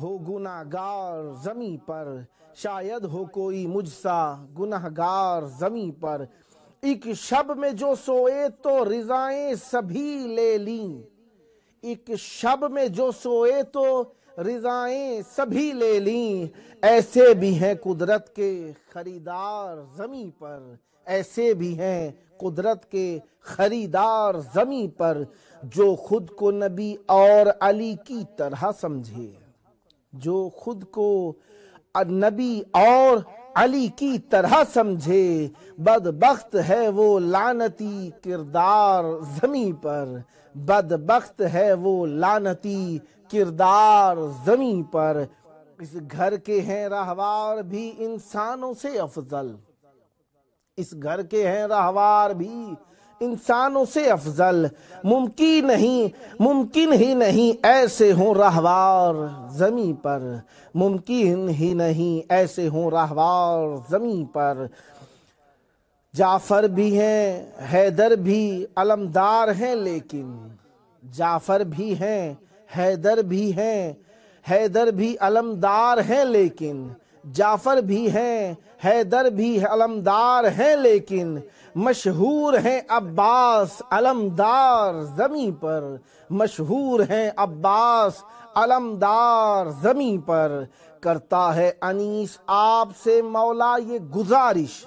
ہو گناہگار زمیں پر، شاید ہو کوئی مجھ سا گناہگار زمیں پر، ایک شب میں جو سوئے تو رضائیں سبھی لے لیں، ایک شب میں جو سوئے تو رضائیں سبھی لے لیں، ایسے بھی ہیں قدرت کے خریدار زمیں پر، ایسے بھی ہیں قدرت کے خریدار زمیں پر، جو خود کو نبی اور علی کی طرح سمجھے، جو خود کو نبی اور علی کی طرح سمجھے، بدبخت ہے وہ لعنتی کردار زمیں پر، بدبخت ہے وہ لعنتی کردار زمیں پر، اس گھر کے ہیں رہوار بھی انسانوں سے افضل، اس گھر کے ہیں رہوار بھی انسانوں سے افضل، ممکن ہی نہیں ایسے ہوں رہوار زمیں پر، ممکن ہی نہیں ایسے ہوں رہوار زمیں پر، جعفر بھی ہیں حیدر بھی علمدار ہیں لیکن، جعفر بھی ہیں حیدر بھی علمدار ہیں لیکن، جعفر بھی ہیں حیدر بھی علمدار ہیں لیکن، مشہور ہیں عباس علمدار زمیں پر، مشہور ہیں عباس علمدار زمیں پر، کرتا ہے انیس آپ سے مولا یہ گزارش،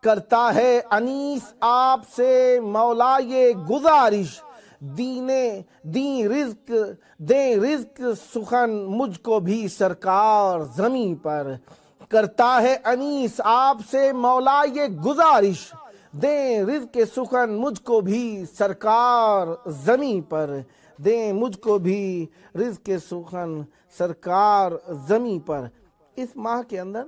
کرتا ہے انیس آپ سے مولا یہ گزارش، دیں رزق سخن مجھ کو بھی سرکار زمیں پر، کرتا ہے انیس آپ سے مولا یہ گزارش، دیں رزق سخن مجھ کو بھی سرکار زمیں پر، دیں مجھ کو بھی رزق سخن سرکار زمیں پر۔ اس ماہ کے اندر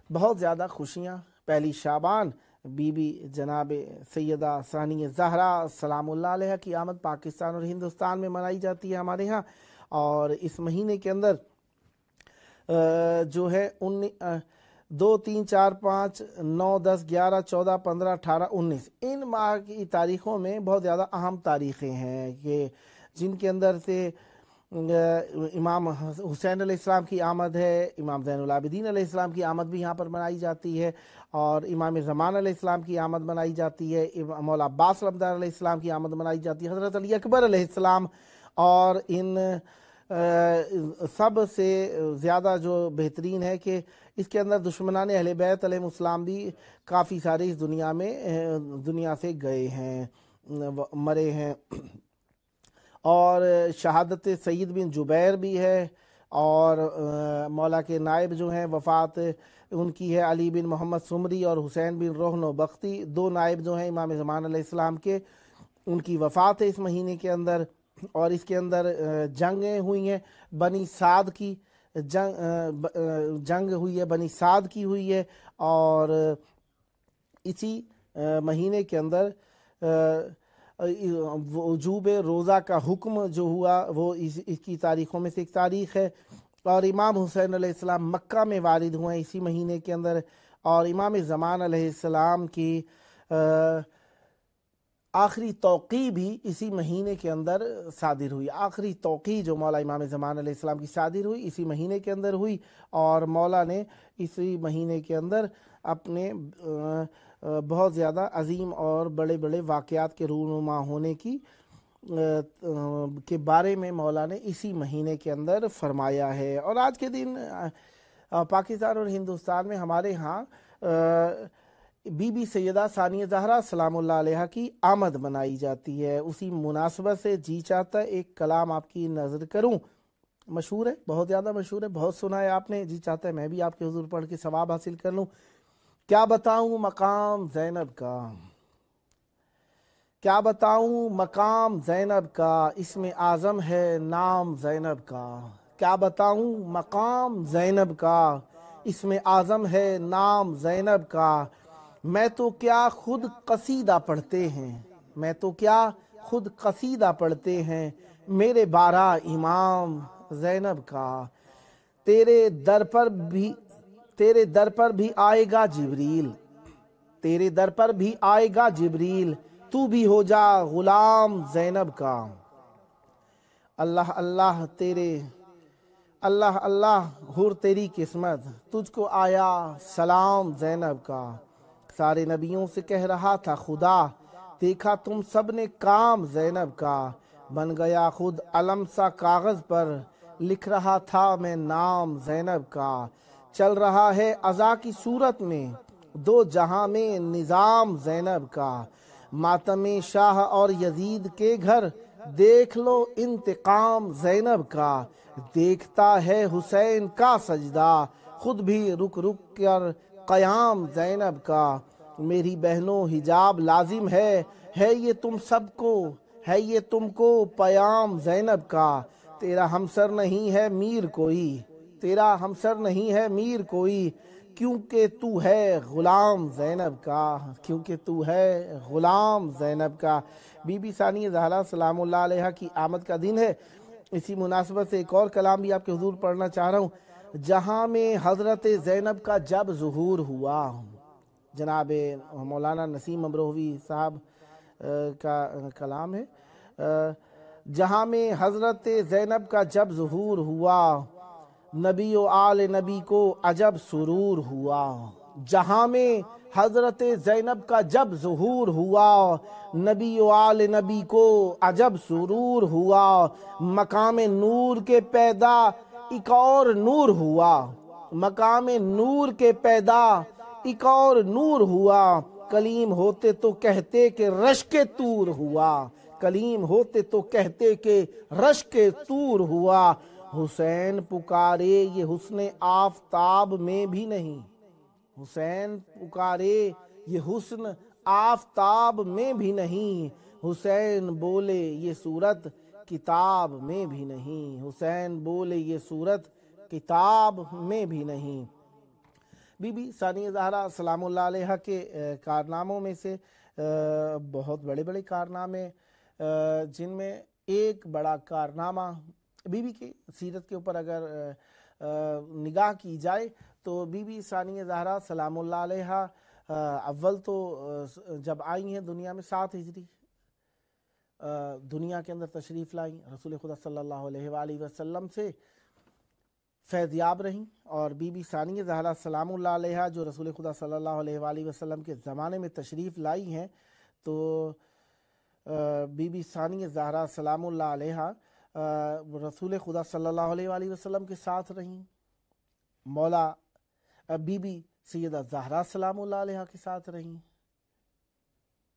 بہت زیادہ خوشیاں، پہلی شعبان بی بی جناب سیدہ ثانیہ زہرا سلام اللہ علیہ کی آمد پاکستان اور ہندوستان میں منائی جاتی ہے ہمارے ہاں، اور اس مہینے کے اندر جو ہے 2 3 4 5 9 10 11 14 15 18 19 ان ماہ کی تاریخوں میں بہت زیادہ اہم تاریخیں ہیں کہ جن کے اندر سے امام حسین علیہ السلام کی آمد ہے، امام زین العابدین علیہ السلام کی آمد بھی یہاں پر منائی جاتی ہے، اور امام زمان علیہ السلام کی آمد منائی جاتی ہے، مولا عباس علمدار علیہ السلام کی آمد منائی جاتی ہے، حضرت علی اکبر علیہ السلام، اور ان سب سے زیادہ جو بہترین ہے کہ اس کے اندر دشمنان اہل بیت علیہ السلام بھی کافی سارے اس دنیا سے گئے ہیں، مرے ہیں، اور شہادت سید بن جبیر بھی ہے، اور مولا کے نائب جو ہیں وفات ان کی ہے علی بن محمد سمری اور حسین بن روحن و بختی، 2 نائب جو ہیں امام زمان علیہ السلام کے، ان کی وفات ہے اس مہینے کے اندر، اور اس کے اندر جنگیں ہوئی ہیں، بنی سعد کی جنگ ہوئی ہے، بنی سعد کی ہوئی ہے، اور اسی مہینے کے اندر وجوب روزہ کا حکم جو ہوا وہ اس کی تاریخوں میں سے ایک تاریخ ہے، اور امام حسین علیہ السلام مکہ میں وارد ہوئے اسی مہینے کے اندر، اور امام زمان علیہ السلام کی آخری توقیع بھی اسی مہینے کے اندر صادر ہوئی، آخری توقیع جو مولا امام زمان علیہ السلام کی صادر ہوئی اسی مہینے کے اندر ہوئی، اور مولا نے اسی مہینے کے اندر اپنے بہت زیادہ عظیم اور بڑے بڑے واقعات کے رونما ہونے کے بارے میں مولا نے اسی مہینے کے اندر فرمایا ہے۔ اور آج کے دن پاکستان اور ہندوستان میں ہمارے ہاں بی بی سیدہ ثانیہ زہرا سلام اللہ علیہ کی آمد منائی جاتی ہے، اسی مناسبت سے جی چاہتا ہے ایک کلام آپ کی نظر کروں، مشہور ہے، بہت زیادہ مشہور ہے، بہت سنا ہے آپ نے، جی چاہتا ہے میں بھی آپ کے حضور پڑھ کے ثواب حاصل کر لوں۔ کیا بتاؤں مقام زینب کا، کیا بتاؤں مقام زینب کا، اسم اعظم ہے نام زینب کا، کیا بتاؤں مقام زینب کا، اسم اعظم ہے نام زینب کا، میں تو کیا خود قصیدہ پڑھتے ہیں، میں تو کیا خود قصیدہ پڑھتے ہیں، میرے بارہ امام زینب کا، تیرے در پر بھی آئے گا جبریل، تیرے در پر بھی آئے گا جبریل، تو بھی ہو جا غلام زینب کا، اللہ اللہ تیرے اللہ اللہ حور تیری قسمت، تجھ کو آیا سلام زینب کا۔ سارے نبیوں سے کہہ رہا تھا خدا، دیکھا تم سب نے کام زینب کا۔ بن گیا خود علم سا کاغذ پر، لکھ رہا تھا میں نام زینب کا۔ چل رہا ہے عزا کی صورت میں، دو جہاں میں نظام زینب کا۔ ماتم شاہ اور یزید کے گھر، دیکھ لو انتقام زینب کا۔ دیکھتا ہے حسین کا سجدہ، خود بھی رک رک کر قیام زینب کا۔ میری بہنوں حجاب لازم ہے یہ تم سب کو، ہے یہ تم کو پیام زینب کا۔ تیرا ہمسر نہیں ہے میر کوئی، تیرا ہمسر نہیں ہے میر کوئی، کیونکہ تو ہے غلام زینب کا، کیونکہ تو ہے غلام زینب کا۔ بی بی ثانیہ زہرا سلام اللہ علیہ کی آمد کا دن ہے۔ اسی مناسبت سے ایک اور کلام بھی آپ کے حضور پڑھنا چاہ رہا ہوں۔ جہاں میں حضرت زینب کا جب ظہور ہوا، جناب مولانا نسیم امروہوی صاحب کا کلام ہے۔ جہاں میں حضرت زینب کا جب ظہور ہوا، نبی و آل نبی کو عجب سرور ہوا۔ جہاں میں حضرت زینب کا جب ظہور ہوا، نبی و آل نبی کو عجب سرور ہوا۔ مقام نور کے پیدا ایک اور نور ہوا، مقام نور کے پیدا ایک اور نور ہوا۔ کلیم ہوتے تو کہتے کہ رشک طور ہوا، کلیم ہوتے تو کہتے کہ رشک طور ہوا۔ حسین پکارے یہ حسن آفتاب میں بھی نہیں، حسین پکارے یہ حسن آفتاب میں بھی نہیں۔ حسین بولے یہ صورت کتاب میں بھی نہیں، حسین بولے یہ صورت کتاب میں بھی نہیں۔ بی بی ثانیہ زہرا سلام اللہ علیہ کے کارناموں میں سے بہت بڑے بڑے کارنامے، جن میں ایک بڑا کارنامہ بی بی کی سیرت کے اوپر اگر نگاہ کی جائے تو بی بی ثانیہ زہرا سلام اللہ علیہ اول تو جب آئی ہیں دنیا میں 7 ہجری، دنیا کے اندر تشریف لائیں، رسول خدا صلی اللہ علیہ وآلہ وسلم سے فیضیاب رہیں۔ اور بی بی ثانیہ زہرا سلام اللہ علیہ جو رسول خدا صلی اللہ علیہ وآلہ وسلم کے زمانے میں تشریف لائی ہیں، تو بی بی ثانیہ زہرا سلام اللہ علیہ رسول خدا صلی اللہ علیہ وآلہ وسلم کے ساتھ رہیں، مولا بی بی سیدہ زہرا سلام اللہ علیہ کے ساتھ رہیں،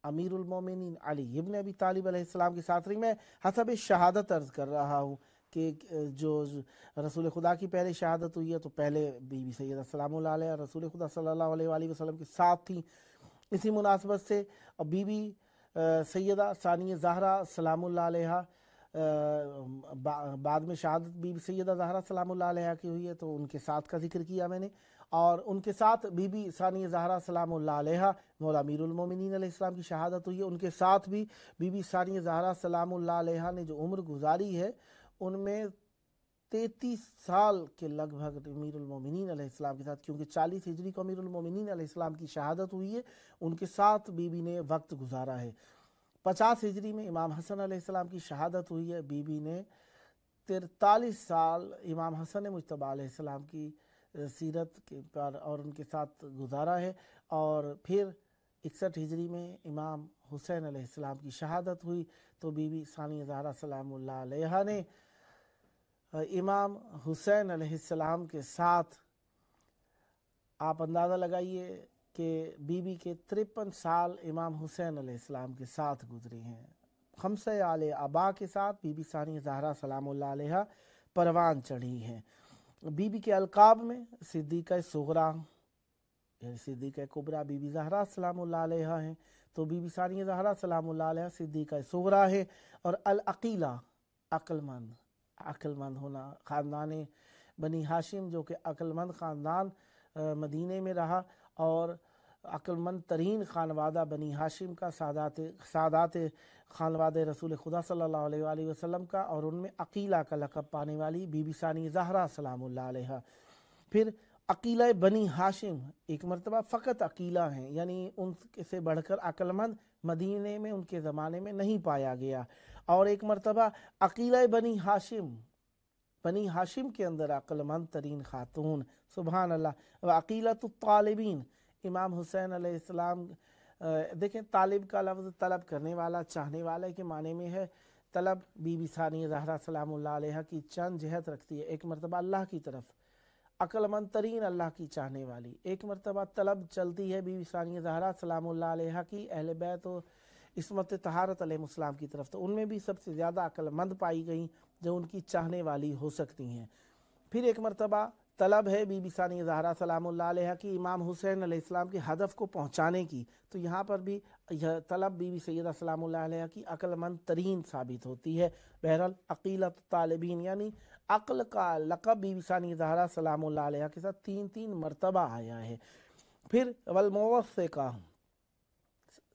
امیر المومنین علی ابن ابی طالب علیہ السلام کے ساتھ رہیں۔ میں حسب شہادت عرض کر رہا ہوں کہ جو رسول خدا کی پہلے شہادت ہوئی ہے تو پہلے بی بی سیدہ سلام اللہ علیہ رسول خدا صلی اللہ علیہ وآلہ وسلم کے ساتھ تھیں۔ اسی مناسبت سے بی بی سیدہ ثانیہ زہرا سلام اللہ علیہ بعد میں شہادت بی بی سیدہ زہرا سلام اللہ علیہ کی ہوئی ہے تو ان کے ساتھ کا ذکر کیا میں نے، اور ان کے ساتھ بی بی ثانیہ زہرا سلام اللہ علیہ مولا امیر المومنین علیہ السلام کی شہادت ہوئی ہے۔ ان کے ساتھ بھی بی بی ثانیہ زہرا سلام اللہ علیہ نے جو عمر گزاری ہے ان میں 33 سال کے لگ بھگ امیر المومنین علیہ السلام کے ساتھ، کیونکہ 40 ہجری کو امیر المومنین علیہ السلام کی شہادت ہوئی ہے، ان کے ساتھ بی بی نے وقت گزارا ہے۔ 50 ہجری میں امام حسن علیہ السلام کی شہادت ہوئی ہے، بی بی نے 43 سال امام حسن مجتبی علیہ السلام کی سیرت کے پر اور ان کے ساتھ گزارا ہے۔ اور پھر 61 ہجری میں امام حسین علیہ السلام کی شہادت ہوئی تو بی بی ثانیہ زہرا سلام اللہ علیہ نے امام حسین علیہ السلام کے ساتھ، آپ اندازہ لگائیے کہ بی بی کے 53 سال امام حسین علیہ السلام کے ساتھ گزرے ہیں۔ خمسہ آل آبا کے ساتھ بی بی ثانیہ زہرا سلام اللہ علیہ پروان چڑھی ہیں۔ بی بی کے القاب میں صدیقہ صغریٰ یعنی صدیقہ کبریٰ بی بی زہرا سلام اللہ علیہ ہیں، تو بی بی ثانیہ زہرا سلام اللہ علیہ صدیقہ صغریٰ ہے۔ اور العقیلہ عقل مند ہونا، خاندان بنی ہاشم جو کہ عقل مند خاندان مدینے میں رہا، اور عقل مند ترین خانوادہ بنی ہاشم کا سادات خانوادہ رسول خدا صلی اللہ علیہ وآلہ وسلم کا، اور ان میں عقیلہ کا لقب پانے والی بی بی ثانیہ زہرا سلام اللہ علیہ۔ پھر عقیلہ بنی ہاشم ایک مرتبہ فقط عقیلہ ہیں، یعنی ان سے بڑھ کر عقل مند مدینے میں ان کے زمانے میں نہیں پایا گیا، اور ایک مرتبہ عقیلہ بنی ہاشم بنی ہاشم کے اندر عقل مند ترین خاتون، سبحان اللہ۔ وعقیلۃ الطالبین، امام حسین علیہ السلام، دیکھیں طالب کا لفظ طلب کرنے والا، چاہنے والے کے معنی میں ہے۔ طلب بی بی ثانیہ زہرا سلام اللہ علیہ کی چند جہت رکھتی ہے، ایک مرتبہ اللہ کی طرف، عقل مند ترین اللہ کی چاہنے والی، ایک مرتبہ طلب چلتی ہے بی بی ثانیہ زہرا سلام اللہ علیہ کی اہل بیت و عصمت طہارت علیہ السلام کی طرف، تو ان میں بھی سب سے زیادہ عقل مند پائی گئیں جو ان کی چاہنے والی ہو سکتی ہیں۔ پھر ایک مرتبہ طلب ہے بی بی ثانیہ زہرا سلام اللہ علیہ کی امام حسین علیہ السلام کے ہدف کو پہنچانے کی، تو یہاں پر بھی یہ طلب بی بی سیدہ سلام اللہ علیہ کی عقل مند ترین ثابت ہوتی ہے۔ بہرحال عقیلۃ طالبین یعنی عقل کا لقب بی بی ثانیہ زہرا سلام اللہ علیہ کے ساتھ تین مرتبہ آیا ہے۔ پھر والموثقہ،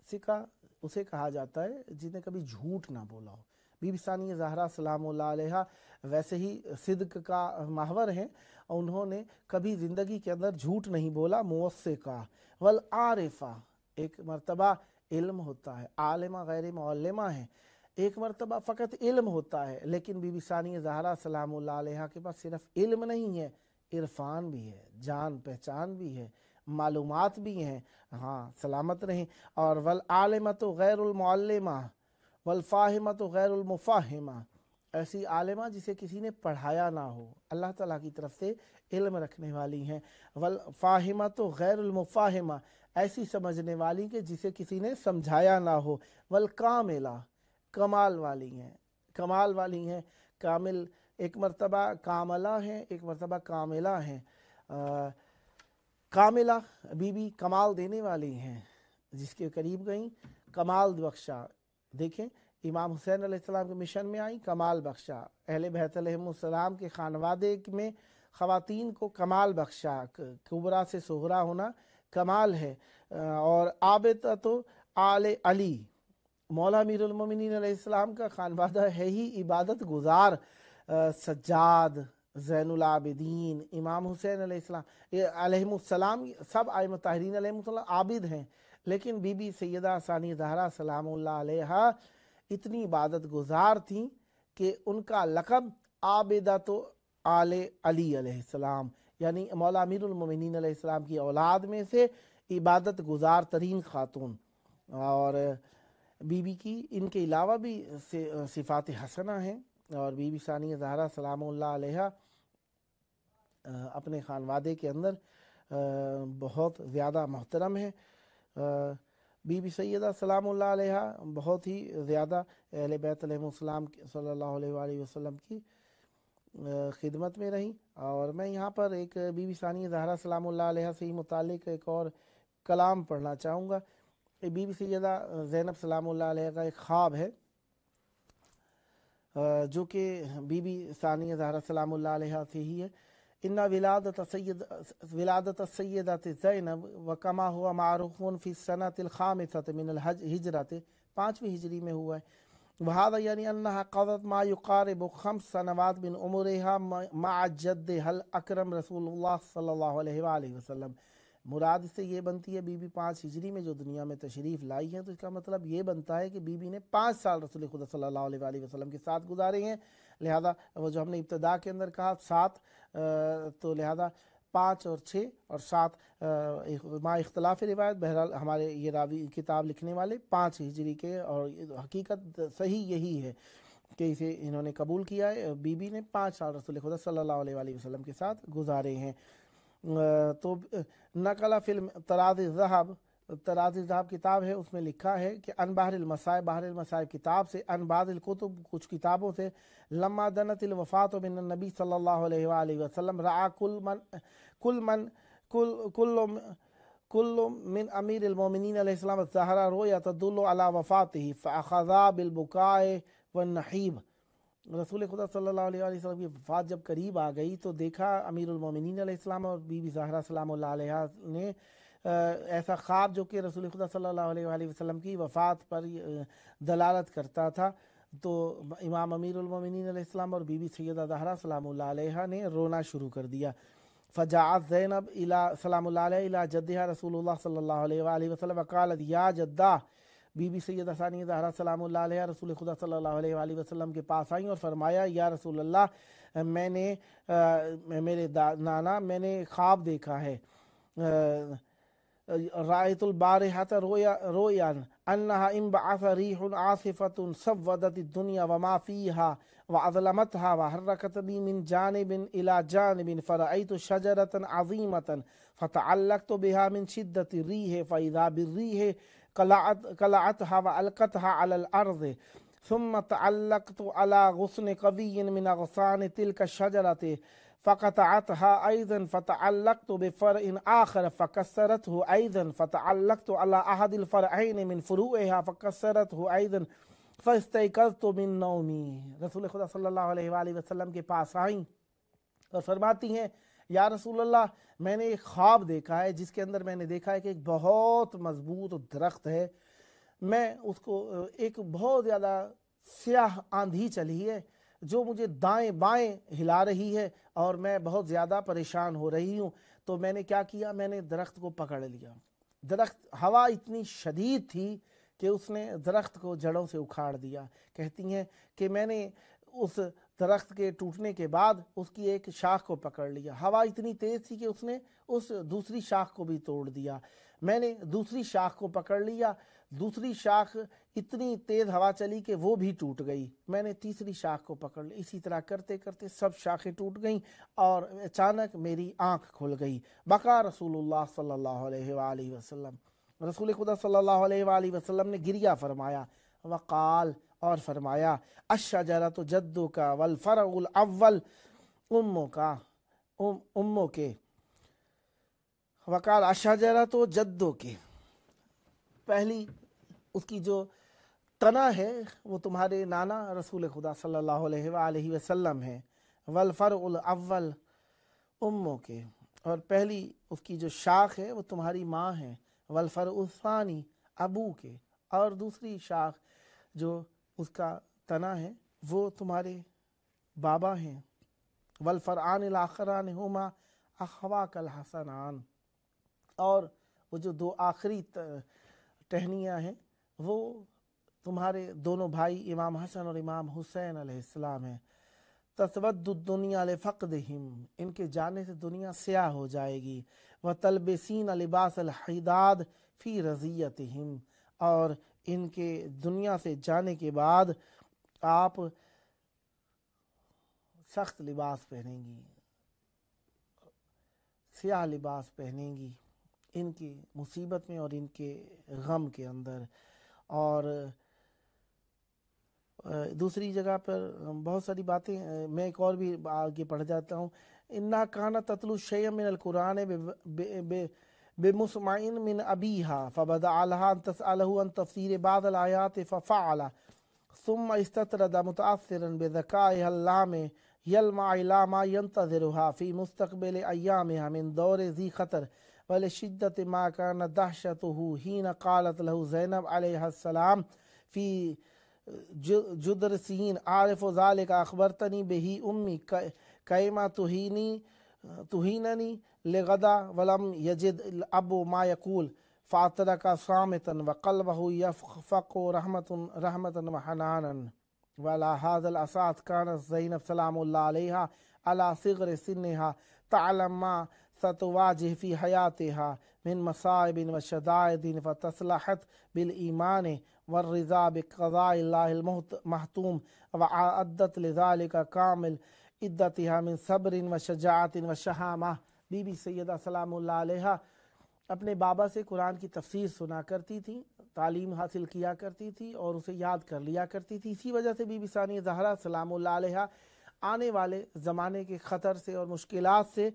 سکہ اسے کہا جاتا ہے جس نے کبھی جھوٹ نہ بولا ہو۔ بی بی ثانیہ زہرا سلام اللہ علیہ ویسے ہی صدق کا محور ہیں، انہوں نے کبھی زندگی کے اندر جھوٹ نہیں بولا۔ موثقہ والعارفہ، ایک مرتبہ علم ہوتا ہے، عالمہ غیر معلمہ ہیں، ایک مرتبہ فقط علم ہوتا ہے، لیکن بی بی ثانیہ زہرا سلام اللہ علیہ کے پاس صرف علم نہیں ہے، عرفان بھی ہے، جان پہچان بھی ہے، معلومات بھی ہیں، ہاں سلامت رہیں۔ اور والعالمۃ غیر المعلمہ والفاہمۃ غیر المفاہمہ، ایسی عالمہ جسے کسی نے پڑھایا نہ ہو، اللہ تعالیٰ کی طرف سے علم رکھنے والی ہیں۔ والفاہمۃ غیر المفاہمہ، ایسی سمجھنے والی کہ جسے کسی نے سمجھایا نہ ہو۔ والکاملہ، کمال والی ہیں، کمال والی ہیں، کامل ایک مرتبہ کاملہ ہیں، ایک مرتبہ کاملہ ہیں۔ کاملہ بی بی کمال دینے والی ہیں، جس کے قریب گئیں کمال بخشا۔ دیکھیں امام حسین علیہ السلام کے مشن میں آئیں، کمال بخشا، اہل بیت علیہ السلام کے خانوادے میں خواتین کو کمال بخشا، کبرا سے صغرا ہونا کمال ہے۔ اور عابدۃ آل علی، مولا امیر المومنین علیہ السلام کا خانوادہ ہے ہی عبادت گزار، سجاد، زین العابدین، امام حسین علیہ السلام سب ائمہ طاہرین علیہ السلام عابد ہیں، لیکن بی بی سیدہ ثانیہ زہرا سلام اللہ علیہ اتنی عبادت گزار تھیں کہ ان کا لقب عابدۃ آل علی علیہ السلام، یعنی مولا امیر المومنین علیہ السلام کی اولاد میں سے عبادت گزار ترین خاتون۔ اور بی بی کی ان کے علاوہ بھی صفات حسنہ ہیں، اور بی بی ثانیہ زہرا سلام اللہ علیہ اپنے خانوادے کے اندر بہت زیادہ محترم ہے۔ بی بی سیدہ سلام اللہ علیہ بہت ہی زیادہ اہل بیت علیہ السلام صلی اللہ علیہ وآلہ وسلم کی خدمت میں رہیں۔ اور میں یہاں پر ایک بی بی ثانیہ زہرا سلام اللہ علیہ سے ہی متعلق ایک اور کلام پڑھنا چاہوں گا۔ بی بی سیدہ زینب سلام اللہ علیہ کا ایک خواب ہے جو کہ بی بی ثانیہ زہرا سلام اللہ علیہ سے ہی ہے۔ ان ولادت السیدۃ زینب وکما ہوا معروف فی السنۃ الخامسۃ من الہجرۃ، 5ویں ہجری میں ہوا ہے۔ وہذا یعنی انہا قضت ما یقارب 5 سنوات من عمرها مع جدها الاکرم رسول اللہ صلی اللہ علیہ وآلہ وسلم۔ مراد سے یہ بنتی ہے بی بی 5 ہجری میں جو دنیا میں تشریف لائی ہے، تو اس کا مطلب یہ بنتا ہے کہ بی بی نے 5 سال رسول خدا صلی اللہ علیہ وآلہ وسلم کے ساتھ گزارے ہیں۔ لہذا وہ جو ہم نے ابتدا کے اندر کہا 7، تو لہذا 5 اور 6 اور 7 ما اختلاف روایت، بہرحال ہمارے یہ راوی کتاب لکھنے والے 5 ہجری کے، اور حقیقت صحیح یہی ہے کہ اسے انہوں نے قبول کیا ہے، بی بی نے 5 سال رسول خدا صلی اللہ علیہ وآلہ وسلم کے ساتھ گزارے ہیں۔ تو نقل فی طراز الذہب کتاب ہے، اس میں لکھا ہے کہ ان بحر المصائب، بحر المصائب کتاب سے، ان بعض الکتب کچھ کتابوں سے، لما دنت الوفات من النبی صلی اللہ علیہ وآلہ وسلم رعا کل من امیر المومنین علیہ السلام الزہرا رؤیا تدل علی وفاتہ فاخذا بالبکاء والنحیب۔ رسول خدا صلی اللہ علیہ وسلم کی وفات جب قریب آ گئی تو دیکھا امیر المومنین علیہ السلام اور بی بی زہرا سلام اللہ علیہ نے ایسا خواب جو کہ رسول خدا صلی اللہ علیہ وآلہ وسلم کی وفات پر دلالت کرتا تھا، تو امام امیر المومنین علیہ السلام اور بی بی سیدہ زہرا سلام اللہ علیہ نے رونا شروع کر دیا۔ فجاءت زینب سلام اللہ علیہ الی جدہا رسول اللہ صلی اللہ علیہ وآلہ وسلم وقالت یا جدہ بی بی سیدہ ثانیہ زہرا سلام اللہ علیہ رسول خدا صلی اللہ علیہ وآلہ وسلم کے پاس آئیں اور فرمایا یا رسول اللہ میرے نانا میں نے خواب دیکھا ہے، رأيت البارحة رؤيا أنها انبعث ريح عاصفة سودت الدنيا وما فيها وأظلمتها وحركتني من جانب إلى جانب فرأيت شجرة عظيمة فتعلقت بها من شدة الريح فإذا بالريح قلعتها وألقتها على الأرض ثم تعلقت على غصن قوي من أغصان تلك الشجرة فقطعتها أيضا فتعلقت بفرع آخر فكسرته أيضا فتعلقت على أحد الفرعين من فروعها فكسرته أيضا فاستيقظت من نومي۔ رسول خدا صلی اللہ علیہ وآلہ وسلم کے پاس آئیں اور فرماتی ہیں یا رسول اللہ میں نے ایک خواب دیکھا ہے جس کے اندر میں نے دیکھا ہے کہ ایک بہت مضبوط درخت ہے، میں اس کو ایک بہت زیادہ سیاہ آندھی چلی ہے جو مجھے دائیں بائیں ہلا رہی ہے اور میں بہت زیادہ پریشان ہو رہی ہوں۔ تو میں نے کیا کیا، میں نے درخت کو پکڑ لیا۔ درخت، ہوا اتنی شدید تھی کہ اس نے درخت کو جڑوں سے اکھاڑ دیا۔ کہتی ہیں کہ میں نے اس درخت کے ٹوٹنے کے بعد اس کی ایک شاخ کو پکڑ لیا، ہوا اتنی تیز تھی کہ اس نے اس دوسری شاخ کو بھی توڑ دیا۔ میں نے دوسری شاخ کو پکڑ لیا، دوسری شاخ اتنی تیز ہوا چلی کہ وہ بھی ٹوٹ گئی، میں نے تیسری شاخ کو پکڑ لی، اسی طرح کرتے کرتے سب شاخیں ٹوٹ گئیں اور اچانک میری آنکھ کھل گئی۔ بقا رسول اللہ صلی اللہ علیہ وآلہ وسلم، رسول خدا صلی اللہ علیہ وآلہ وسلم نے گریہ فرمایا، وقال اور فرمایا الشجرۃ جدک والفرع الاول اموں کے، وقال الشجرۃ جدک، پہلی اس کی جو تنا ہے وہ تمہارے نانا رسول خدا صلی اللہ علیہ وآلہ وسلم ہے، والفرع الاول اموں کے، اور پہلی اس کی جو شاخ ہے وہ تمہاری ماں ہے، والفرع الثانی ابو کے، اور دوسری شاخ جو اس کا تنا ہے وہ تمہارے بابا ہیں، والفرعان الاخران ہما اخواک الحسنان، اور وہ جو دو آخری ٹہنیاں ہیں وہ تمہارے دونوں بھائی امام حسن اور امام حسین علیہ السلام ہیں۔ تسود الدنیا لفقدہم، ان کے جانے سے دنیا سیاہ ہو جائے گی، وتلبسین لباس الحداد فی رضیتہم، اور ان کے دنیا سے جانے کے بعد آپ سخت لباس پہنیں گی، سیاہ لباس پہنیں گی ان کی مصیبت میں اور ان کے غم کے اندر۔ اور دوسری جگہ پر بہت ساری باتیں، میں ایک اور بھی آگے پڑھ جاتا ہوں، اِنَّا كَانَتْ تَتْلُو شَيْئًا مِنَ الْقُرْآنِ بِمُسْمَعٍ مِنْ أَبِيهَا فَبَدَأَ لَهَا أَن تَسْأَلَهُ عَن تَفْسِيرِ بَعْضِ الْآيَاتِ فَفَعَلَ ثُمَّ اسْتَطْرَدَ مُتَأَثِّرًا بِذَكَائِهَا اللَّامِ يَلْمَعُ إِلَى مَا يَنْتَظِرُهَا فِي مُسْتَقْبِلِ أَيَّامِهَا مِنْ دَوْرِ ذِي خَطَرٍ وَلِشِدَّةِ مَا كَانَتْ دَهْشَتُهُ حِينَ قَالَتْ لَهُ زَيْنَبْ عَلَيْهَا السَّلَامُ فِي جدر سین عارف ذالک اخبرتنی بہی امی کیما تہیننی لغدا ولم یجد الاب ما یقول فاترک صامتا وقلبہ یفقق رحمتا وحنانا وعلى هذا الاساس كانت زینب سلام اللہ علیہا على صغر سنها تعلم ما ستواجه في حياتها من مصائب وشدائد فتصلحت بالإيمان والرضا بقضاء الله المحتوم وعدت لذلك كامل عدتها من صبر وشجاعة وشہامہ۔ بی بی سیدہ سلام اللہ علیہا اپنے بابا سے قرآن کی تفسیر سنا کرتی تھی، تعلیم حاصل کیا کرتی تھی اور اسے یاد کر لیا کرتی تھی۔ اسی وجہ سے بی بی ثانیہ زہرا سلام اللہ علیہا آنے والے زمانے کے خطر سے اور مشکلات سے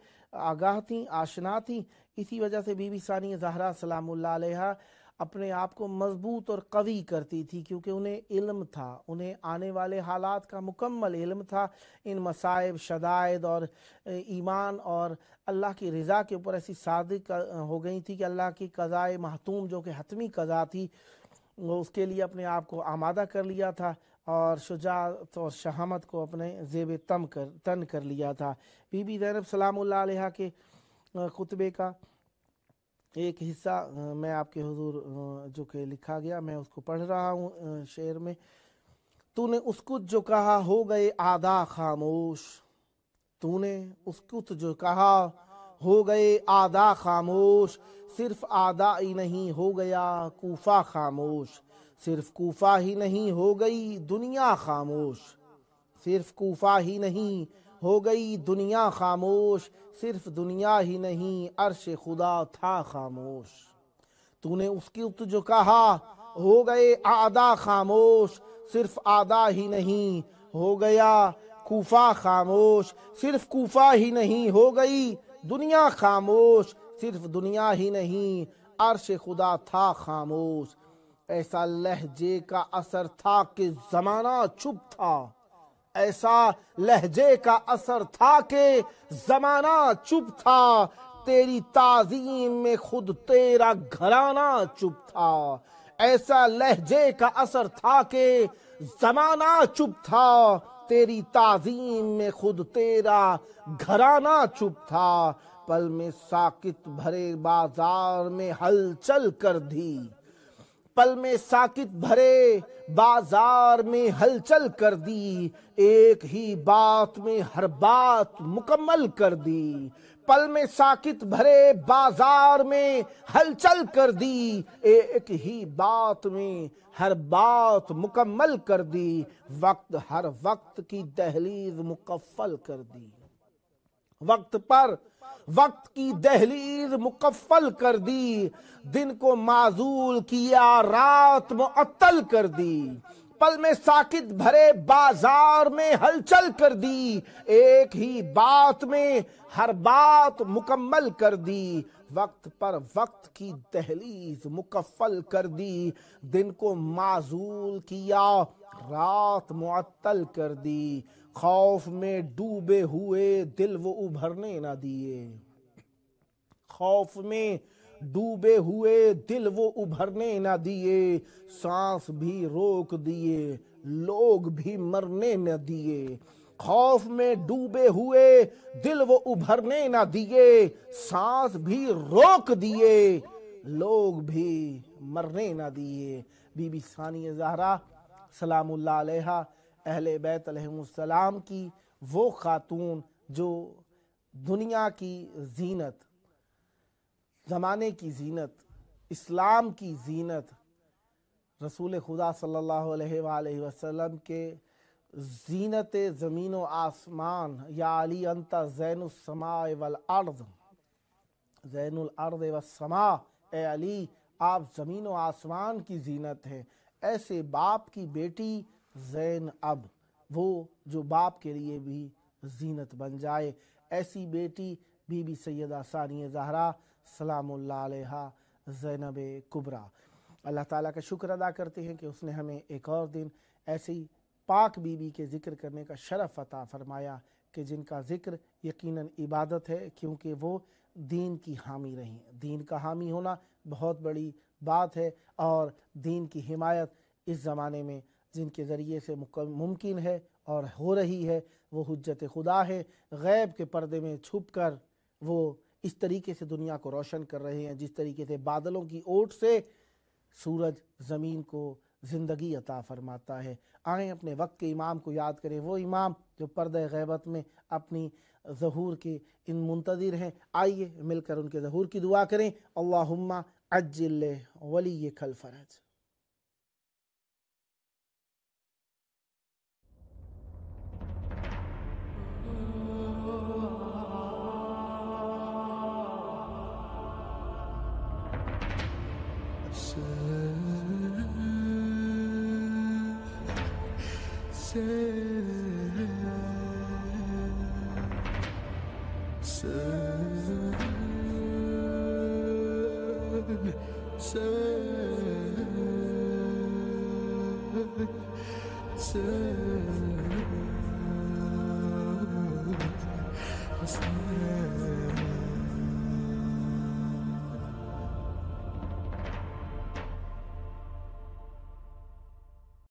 آگاہ تھیں، آشنا تھیں۔ اسی وجہ سے بی بی ثانیہ زہرا سلام اللہ علیہا اپنے آپ کو مضبوط اور قوی کرتی تھی، کیونکہ انہیں علم تھا، انہیں آنے والے حالات کا مکمل علم تھا۔ ان مصائب، شدائد اور ایمان اور اللہ کی رضا کے اوپر ایسی صادق ہو گئی تھی کہ اللہ کی قضائے محتوم جو کہ حتمی قضا تھی، وہ اس کے لیے اپنے آپ کو آمادہ کر لیا تھا اور شجاعت اور شہامت کو اپنے زیب تن کر لیا تھا۔ بی بی زینب سلام اللہ علیہ کے خطبے کا ایک حصہ میں آپ کے حضور جو کہ لکھا گیا میں اس کو پڑھ رہا ہوں شعر میں. تو نے اس کچھ جو کہا ہو گئے آدھا خاموش، تو نے اس کچھ جو کہا ہو گئے آدھا خاموش، صرف آدھا ہی نہیں ہو گیا کوفہ خاموش، صرف کوفہ ہی نہیں ہو گئی دنیا خاموش، صرف کوفہ ہی نہیں ہو گئی دنیا خاموش، صرف دنیا ہی نہیں عرش خدا تھا خاموش. تو نے اس کی جو کہا ہو گئے آدھا خاموش، صرف آدھا ہی نہیں ہو گیا کوفہ خاموش، صرف کوفہ ہی نہیں ہو گئی دنیا خاموش، صرف دنیا ہی نہیں عرش خدا تھا خاموش. ایسا لہجے کا اثر تھا کہ زمانہ چپ تھا، ایسا لہجے کا اثر تھا کہ زمانہ چپ تھا، تیری تعظیم میں خود تیرا گھرانہ چپ تھا. ایسا لہجے کا اثر تھا کہ زمانہ چپ تھا، تیری تعظیم میں خود تیرا گھرانہ چپ تھا. پل میں ساکت بھرے بازار میں ہلچل کر دی، پل میں ساکت بھرے بازار میں ہلچل کر دی، ایک ہی بات میں ہر بات مکمل کر دی. پل میں ساکت بھرے بازار میں ہلچل کر دی، ایک ہی بات میں ہر بات مکمل کر دی. وقت ہر وقت کی دہلیز مقفل کر دی، وقت پر وقت کی دہلیز مقفل کر دی، دن کو معزول کیا رات معطل کر دی. پل میں ساکت بھرے بازار میں ہلچل کر دی، ایک ہی بات میں ہر بات مکمل کر دی. وقت پر وقت کی دہلیز مقفل کر دی، دن کو معزول کیا رات معطل کر دی. خوف میں ڈوبے ہوئے دل وہ ابھرنے نہ دیے، خوف میں ڈوبے ہوئے دل وہ ابھرنے نہ دیے، سانس بھی روک دیے لوگ بھی مرنے نہ دیے. خوف میں ڈوبے ہوئے دل وہ ابھرنے نہ دیے، سانس بھی روک دیے لوگ بھی مرنے نہ دیے. بی بی ثانیہ زہرا سلام اللہ علیہا اہل بیت علیہ السلام کی وہ خاتون جو دنیا کی زینت، زمانے کی زینت، اسلام کی زینت، رسول خدا صلی اللہ علیہ وآلہ وسلم کے زینت زمین و آسمان، یا علی انت زین السماء والارض، زین الارض والسماء، اے علی آپ زمین و آسمان کی زینت ہیں. ایسے باپ کی بیٹی زین اب، وہ جو باپ کے لیے بھی زینت بن جائے، ایسی بیٹی بی بی سیدہ ثانیہ زہرا سلام اللہ علیہا زینب کبریٰ. اللہ تعالیٰ کا شکر ادا کرتے ہیں کہ اس نے ہمیں ایک اور دن ایسی پاک بی بی کے ذکر کرنے کا شرف عطا فرمایا کہ جن کا ذکر یقیناً عبادت ہے، کیونکہ وہ دین کی حامی رہیں. دین کا حامی ہونا بہت بڑی بات ہے، اور دین کی حمایت اس زمانے میں جن کے ذریعے سے ممکن ہے اور ہو رہی ہے وہ حجت خدا ہے. غیب کے پردے میں چھپ کر وہ اس طریقے سے دنیا کو روشن کر رہے ہیں جس طریقے سے بادلوں کی اوٹ سے سورج زمین کو زندگی عطا فرماتا ہے. آئیں اپنے وقت کے امام کو یاد کریں، وہ امام جو پردہ غیبت میں اپنی ظہور کے ان منتظر ہیں. آئیے مل کر ان کے ظہور کی دعا کریں. اللہم عجل ولیک الفرج. Say